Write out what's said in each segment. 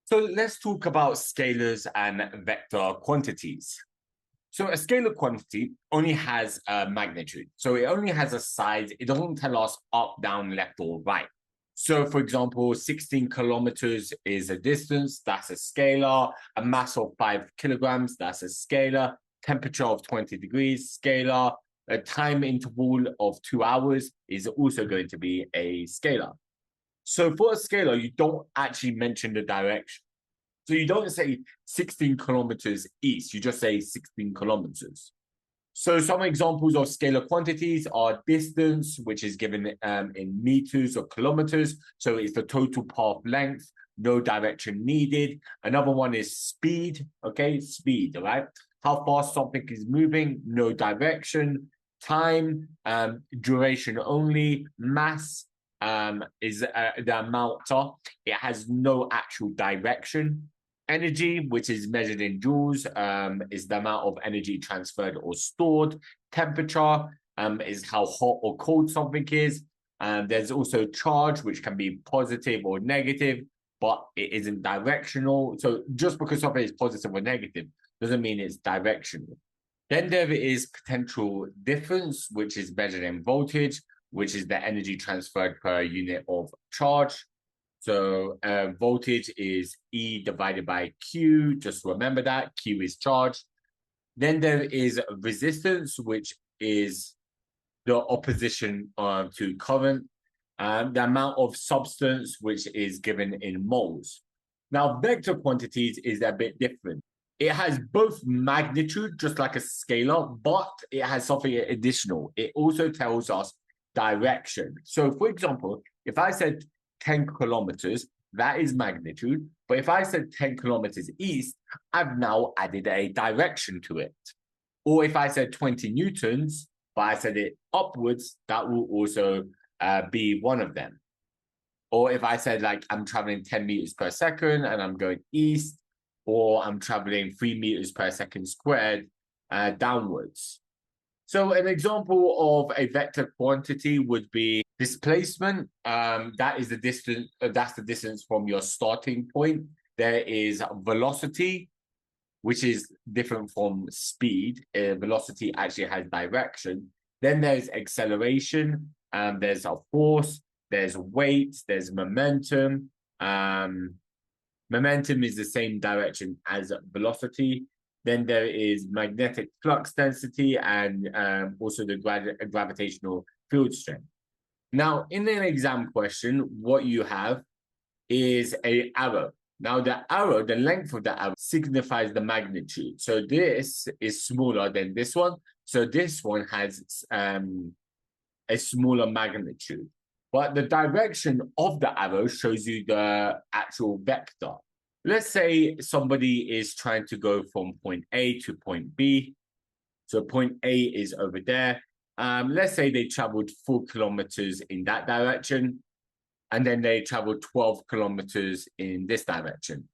So let's talk about scalars and vector quantities. So a scalar quantity only has a magnitude. So it only has a size. It doesn't tell us up, down, left, or right. So for example, 16 kilometers is a distance. That's a scalar. A mass of 5 kilograms. That's a scalar. Temperature of 20 degrees, scalar. A time interval of 2 hours is also going to be a scalar. So for a scalar, you don't actually mention the direction. So you don't say 16 kilometers east, you just say 16 kilometers. So some examples of scalar quantities are distance, which is given in meters or kilometers. So it's the total path length, no direction needed. Another one is speed, okay? Speed, right? How fast something is moving, no direction. Time, duration only. Mass is the amount. It has no actual direction. Energy, which is measured in joules, is the amount of energy transferred or stored. Temperature is how hot or cold something is. There's also charge, which can be positive or negative, but it isn't directional. So just because something is positive or negative doesn't mean it's directional. Then there is potential difference, which is measured in voltage, which is the energy transferred per unit of charge. So voltage is E divided by Q. Just remember that Q is charge. Then there is resistance, which is the opposition to current. The amount of substance, which is given in moles. Now, vector quantities is a bit different. It has both magnitude, just like a scalar, but it has something additional. It also tells us direction. So, for example, if I said 10 kilometers, that is magnitude. But if I said 10 kilometers east, I've now added a direction to it. Or if I said 20 newtons, but I said it upwards, that will also be one of them. Or if I said like I'm traveling 10 meters per second and I'm going east, or I'm traveling 3 meters per second squared downwards. So an example of a vector quantity would be displacement. That is the distance. That's the distance from your starting point. There is velocity, which is different from speed. Velocity actually has direction. Then there's acceleration. There's a force. There's weight. There's momentum. Momentum is the same direction as velocity. Then there is magnetic flux density and also the gravitational field strength. Now, in an exam question, what you have is an arrow. Now, the arrow, the length of the arrow signifies the magnitude. So this is smaller than this one. So this one has a smaller magnitude. But the direction of the arrow shows you the actual vector. Let's say somebody is trying to go from point A to point B. So point A is over there. Let's say they traveled 4 kilometers in that direction, and then they traveled 12 kilometers in this direction.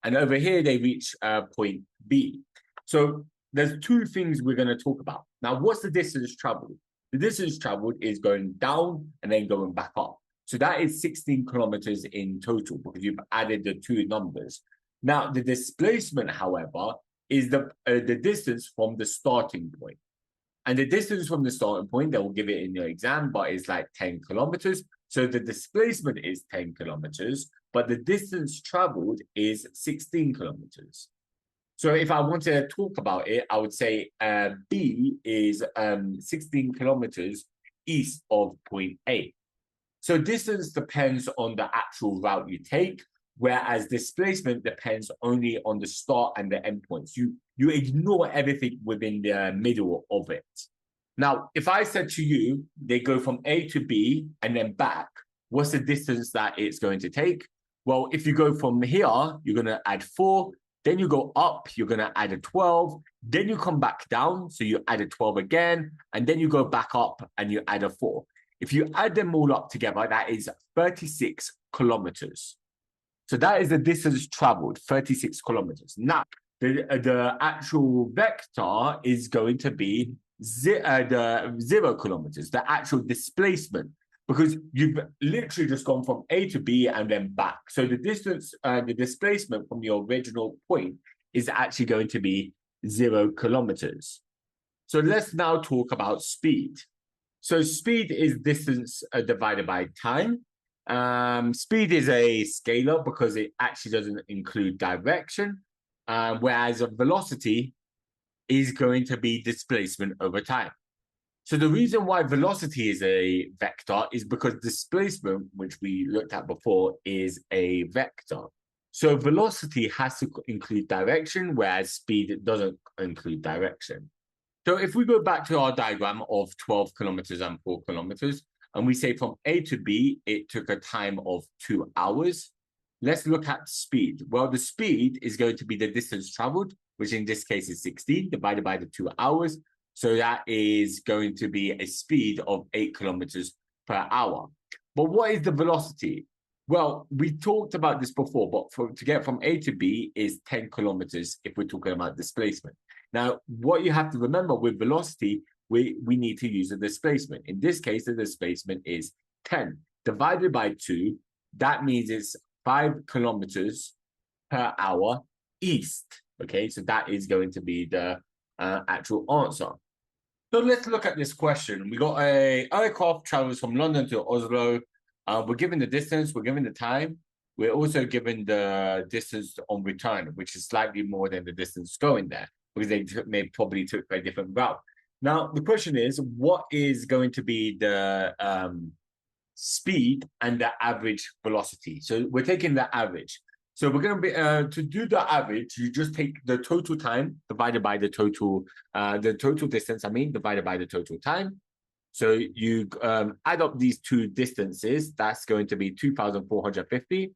And over here, they reach point B. So there's two things we're going to talk about. Now, what's the distance traveled? The distance traveled is going down and then going back up. So that is 16 kilometers in total because you've added the two numbers. Now, the displacement, however, is the distance from the starting point. And the distance from the starting point, they will give it in your exam, but it's like 10 kilometers. So the displacement is 10 kilometers, but the distance traveled is 16 kilometers. So if I wanted to talk about it, I would say B is 16 kilometers east of point A. So distance depends on the actual route you take, whereas displacement depends only on the start and the end points. You ignore everything within the middle of it. Now, if I said to you, they go from A to B and then back, what's the distance that it's going to take? Well, if you go from here, you're going to add 4. Then you go up, you're going to add a 12. Then you come back down, so you add a 12 again. And then you go back up and you add a 4. If you add them all up together, that is 36 kilometers. So that is the distance traveled, 36 kilometers. Now, the actual vector is going to be the 0 kilometers, the actual displacement. because you've literally just gone from A to B and then back. So the distance, the displacement from your original point is actually going to be 0 kilometers. So let's now talk about speed. So speed is distance divided by time. Speed is a scalar because it actually doesn't include direction, whereas a velocity is going to be displacement over time. So the reason why velocity is a vector is because displacement, which we looked at before, is a vector. So velocity has to include direction, whereas speed doesn't include direction. So if we go back to our diagram of 12 kilometers and 4 kilometers, and we say from A to B, it took a time of 2 hours. Let's look at speed. Well, the speed is going to be the distance traveled, which in this case is 16 divided by the 2 hours. So that is going to be a speed of 8 kilometers per hour. But what is the velocity? Well, we talked about this before, but to get from A to B is 10 kilometers if we're talking about displacement. Now, what you have to remember with velocity, we need to use a displacement. In this case, the displacement is 10 divided by 2. That means it's 5 kilometers per hour east. Okay, so that is going to be the actual answer. So let's look at this question. We got a aircraft travels from London to Oslo. We're given the distance, we're given the time. We're also given the distance on return, which is slightly more than the distance going there, because they probably took a different route. Now, the question is, what is going to be the speed and the average velocity? So we're taking the average. So we're going to be, to do the average, you just take the total time divided by the total distance, divided by the total time. So you add up these two distances, that's going to be 2,450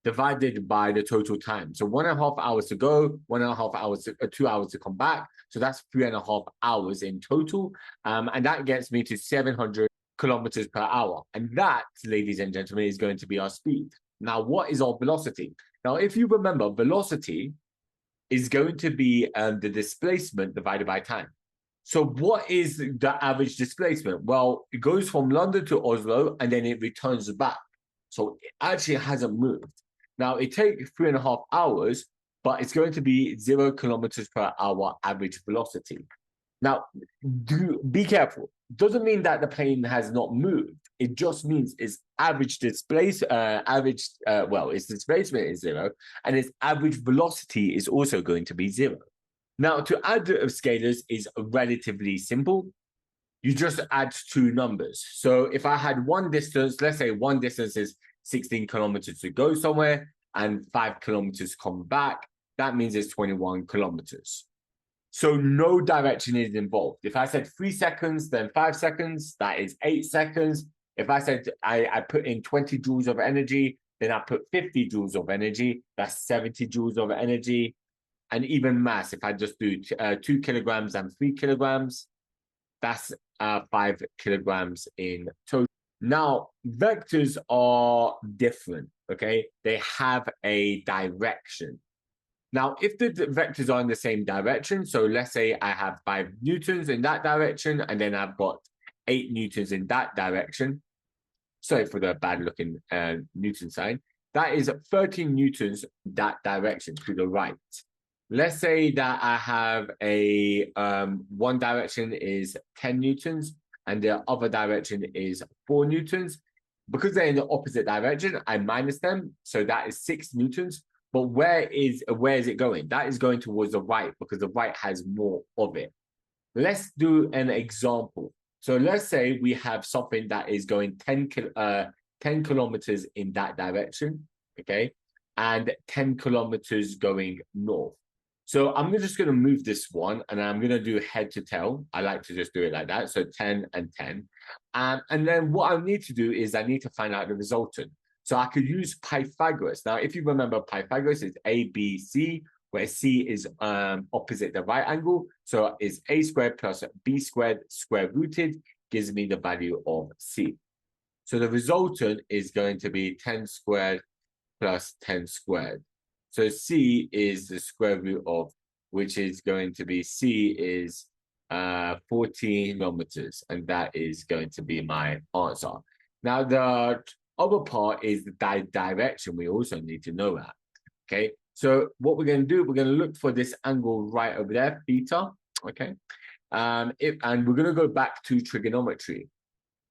divided by the total time. So 1.5 hours to go, 1.5 hours, 2 hours to come back. So that's 3.5 hours in total. And that gets me to 700 kilometers per hour. And that, ladies and gentlemen, is going to be our speed. Now, what is our velocity? Now, if you remember, velocity is going to be the displacement divided by time. So what is the average displacement? Well, it goes from London to Oslo and then it returns back. So it actually hasn't moved. Now, it takes 3.5 hours, but it's going to be 0 kilometers per hour average velocity. Now, be careful. Doesn't mean that the plane has not moved. It just means its average its displacement is 0, and its average velocity is also going to be 0. Now, to add scalars is relatively simple. You just add two numbers. So if I had one distance, let's say one distance is 16 kilometers to go somewhere and 5 kilometers come back, that means it's 21 kilometers. So no direction is involved. If I said 3 seconds, then 5 seconds, that is 8 seconds. If I said I put in 20 joules of energy, then I put 50 joules of energy, that's 70 joules of energy. And even mass, if I just do 2 kilograms and 3 kilograms, that's 5 kilograms in total. Now, vectors are different, okay? They have a direction. Now, if the vectors are in the same direction, so let's say I have 5 newtons in that direction, and then I've got 8 newtons in that direction. Sorry for the bad looking Newton sign. That is 13 newtons that direction to the right. Let's say that I have a one direction is 10 newtons and the other direction is 4 newtons. Because they're in the opposite direction, I minus them. So that is 6 newtons. But where is it going? That is going towards the right because the right has more of it. Let's do an example. So let's say we have something that is going 10 kilometers in that direction, okay? And 10 kilometers going north. So I'm just going to move this one and I'm going to do head to tail. I like to just do it like that. So 10 and 10. And then what I need to do is I need to find out the resultant. So I could use Pythagoras. Now, if you remember, Pythagoras is A, B, C, where C is opposite the right angle. So it's A squared plus B squared square rooted gives me the value of C. So the resultant is going to be 10 squared plus 10 squared. So C is the square root of, which is going to be, C is 14 kilometers, and that is going to be my answer. Now, the other part is the direction. We also need to know that. Okay. So what we're going to do, we're going to look for this angle right over there, theta. Okay. And we're going to go back to trigonometry.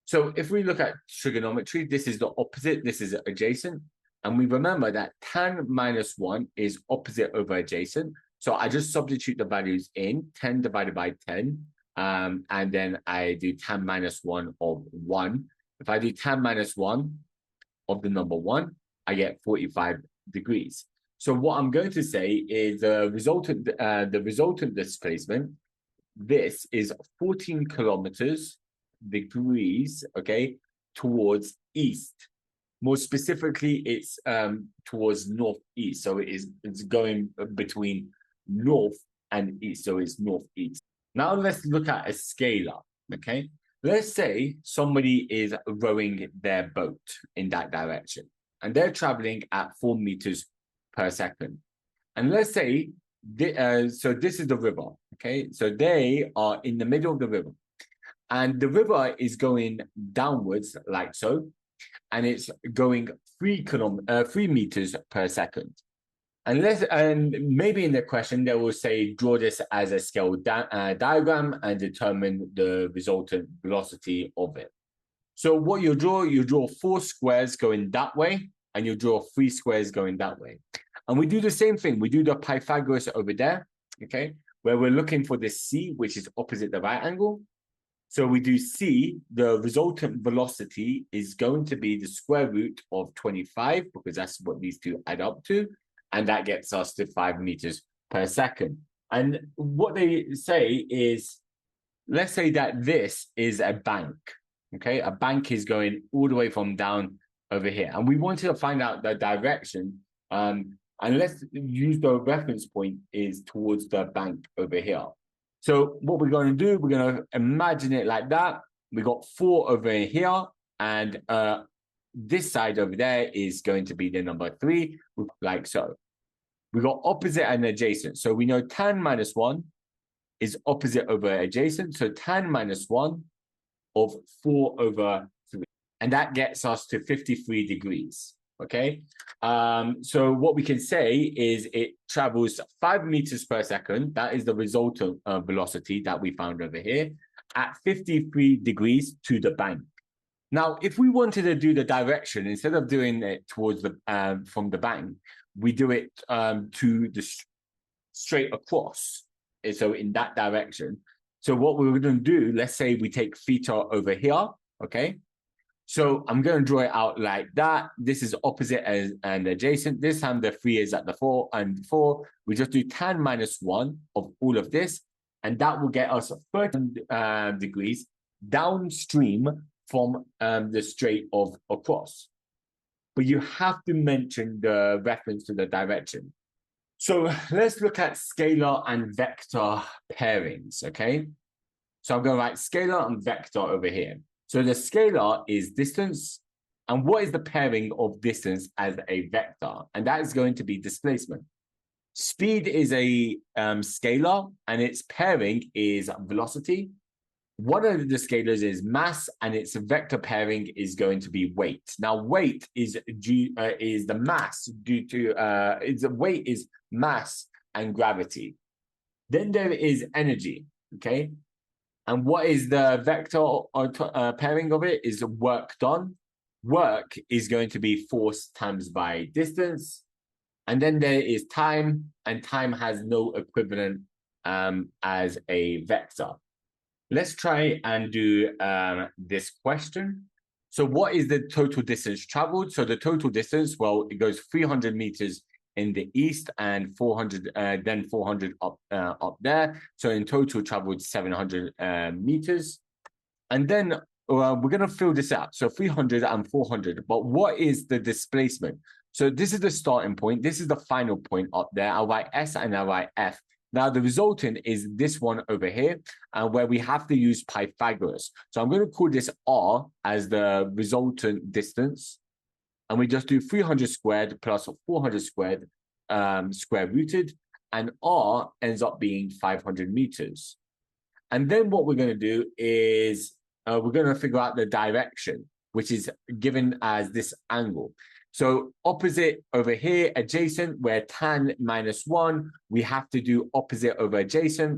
So if we look at trigonometry, this is the opposite, this is adjacent. And we remember that tan minus 1 is opposite over adjacent. So I just substitute the values in 10 divided by 10. And then I do tan minus 1 of 1. If I do tan minus 1 of the number 1, I get 45 degrees. So what I'm going to say is the resultant displacement, this is 14 kilometers degrees, okay, towards east. More specifically, it's towards northeast. So it's going between north and east. So it's northeast. Now let's look at a scalar, okay? Let's say somebody is rowing their boat in that direction, and they're traveling at 4 meters per second. And let's say, so this is the river, okay? So they are in the middle of the river, and the river is going downwards like so, and it's going 3 meters per second. And maybe in the question they will say draw this as a scale diagram and determine the resultant velocity of it. So what you draw 4 squares going that way, and you draw 3 squares going that way. And we do the same thing. We do the Pythagoras over there, okay, where we're looking for the C, which is opposite the right angle. So we do C, the resultant velocity is going to be the square root of 25, because that's what these two add up to. And that gets us to 5 meters per second. And what they say is, let's say that this is a bank, okay? A bank is going all the way from down over here. And we wanted to find out the direction. And let's use the reference point is towards the bank over here. So what we're going to do, we're going to imagine it like that. We got 4 over here, and this side over there is going to be the number 3, like so. We got opposite and adjacent. So we know tan minus 1 is opposite over adjacent. So tan minus 1 of 4 over 3. And that gets us to 53 degrees. Okay. So what we can say is it travels 5 meters per second. That is the resultant velocity that we found over here at 53 degrees to the bank. Now, if we wanted to do the direction, instead of doing it towards the from the bank, we do it to the straight across. So in that direction. So what we're going to do, let's say we take theta over here, okay? So I'm going to draw it out like that. This is opposite and adjacent. This time the 3 is at the 4 and 4. We just do tan minus 1 of all of this, and that will get us 30 degrees downstream from the straight of across. But you have to mention the reference to the direction. So let's look at scalar and vector pairings, okay? So I'm going to write scalar and vector over here. So the scalar is distance. And what is the pairing of distance as a vector? And that is going to be displacement. Speed is a scalar, and its pairing is velocity. One of the scalars is mass, and its vector pairing is going to be weight. Now, weight is the mass due to weight is mass and gravity. Then there is energy, okay? And what is the vector pairing of it is work done. Work is going to be force times by distance. And then there is time, and time has no equivalent as a vector. Let's try and do this question. So what is the total distance traveled? So the total distance, well, it goes 300 meters in the east and 400, then 400 up there. So in total traveled 700 meters. And then we're going to fill this out. So 300 and 400. But what is the displacement? So this is the starting point. This is the final point up there. I'll write S and I'll write F. Now, the resultant is this one over here, where we have to use Pythagoras. So I'm going to call this R as the resultant distance. And we just do 300 squared plus 400 squared square rooted. And R ends up being 500 meters. And then what we're going to do is we're going to figure out the direction. which is given as this angle. So opposite over here, adjacent, where tan -1, we have to do opposite over adjacent.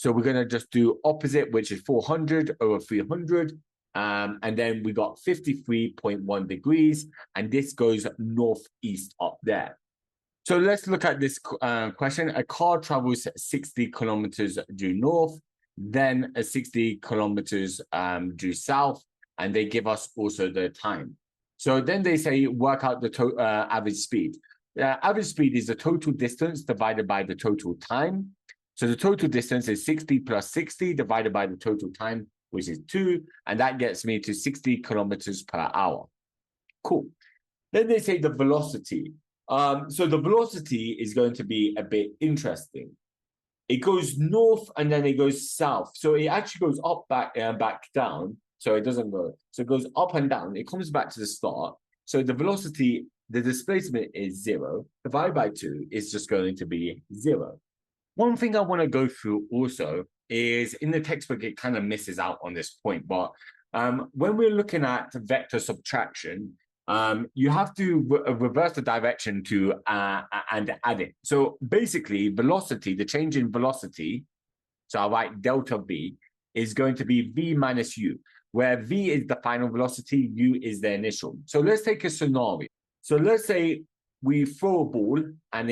So we're going to just do opposite, which is 400 over 300. And then we got 53.1 degrees, and this goes northeast up there. So let's look at this question. A car travels 60 kilometers due north, then 60 kilometers due south, and they give us also the time. So then they say work out the average speed. Average speed is the total distance divided by the total time. So the total distance is 60 plus 60 divided by the total time, which is 2, and that gets me to 60 kilometers per hour. Cool. Then they say the velocity. So the velocity is going to be a bit interesting. It goes north and then it goes south. So it actually goes up, back down. So it doesn't go. So it goes up and down. It comes back to the start. So the velocity, the displacement is 0. Divided by 2 is just going to be 0. One thing I want to go through also is in the textbook, it kind of misses out on this point. But when we're looking at vector subtraction, you have to reverse the direction to and add it. So basically, velocity, the change in velocity, so I'll write delta V, is going to be V minus U, where V is the final velocity, U is the initial. So let's take a scenario. So let's say we throw a ball and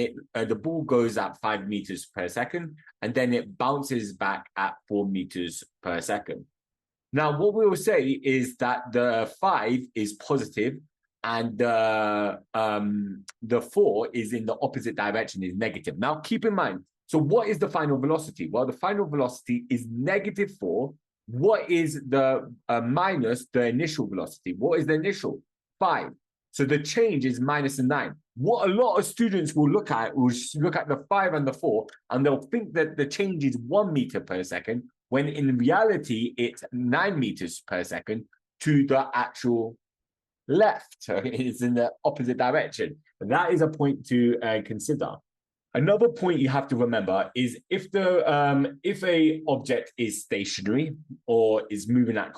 the ball goes at 5 meters per second, and then it bounces back at 4 meters per second. Now, what we will say is that the 5 is positive and the 4 is in the opposite direction, is negative. Now, keep in mind, so what is the final velocity? Well, the final velocity is -4. What is the minus the initial velocity? What is the initial? 5. So the change is -9. What a lot of students will look at the 5 and the 4, and they'll think that the change is 1 meter per second, when in reality, it's 9 meters per second to the actual left. So it's in the opposite direction. That is a point to consider. Another point you have to remember is if a object is stationary or is moving at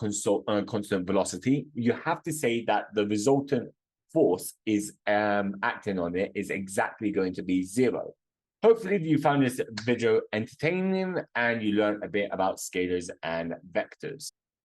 constant velocity, you have to say that the resultant force is acting on it is exactly going to be 0. Hopefully you found this video entertaining and you learned a bit about scalars and vectors.